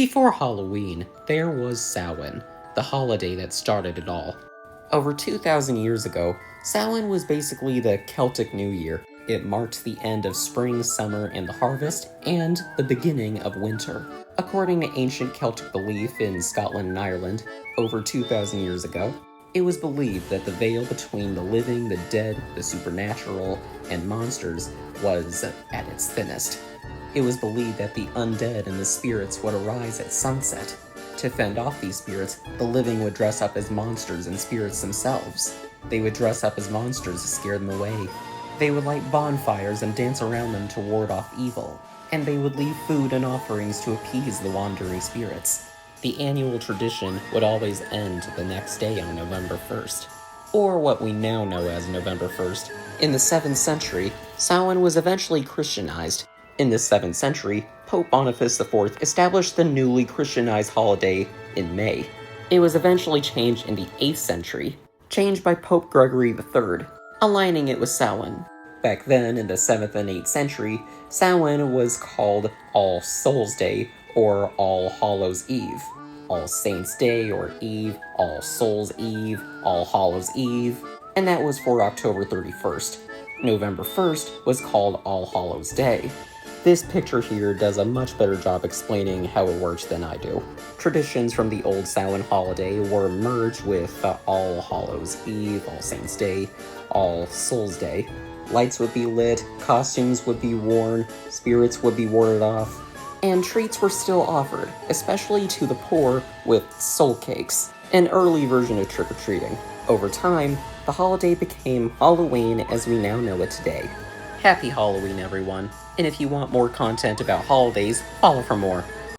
Before Halloween, there was Samhain, the holiday that started it all. Over 2,000 years ago, Samhain was basically the Celtic New Year. It marked the end of spring, summer, and the harvest, and the beginning of winter. According to ancient Celtic belief in Scotland and Ireland, over 2,000 years ago, it was believed that the veil between the living, the dead, the supernatural, and monsters was at its thinnest. It was believed that the undead and the spirits would arise at sunset. To fend off these spirits, the living would dress up as monsters and spirits themselves. They would dress up as monsters to scare them away. They would light bonfires and dance around them to ward off evil. And they would leave food and offerings to appease the wandering spirits. The annual tradition would always end the next day on November 1st, or what we now know as November 1st. In the 7th century, Samhain was eventually Christianized. In the 7th century, Pope Boniface IV established the newly Christianized holiday in May. It was eventually changed in the 8th century, changed by Pope Gregory III, aligning it with Samhain. Back then, in the 7th and 8th century, Samhain was called All Souls' Day or All Hallows' Eve, All Saints' Day or Eve, All Souls' Eve, All Hallows' Eve, and that was for October 31st. November 1st was called All Hallows' Day. This picture here does a much better job explaining how it works than I do. Traditions from the old Samhain holiday were merged with All Hallows' Eve, All Saints' Day, All Souls' Day. Lights would be lit, costumes would be worn, spirits would be warded off, and treats were still offered, especially to the poor, with soul cakes, an early version of trick-or-treating. Over time, the holiday became Halloween as we now know it today. Happy Halloween, everyone, and if you want more content about holidays, follow for more.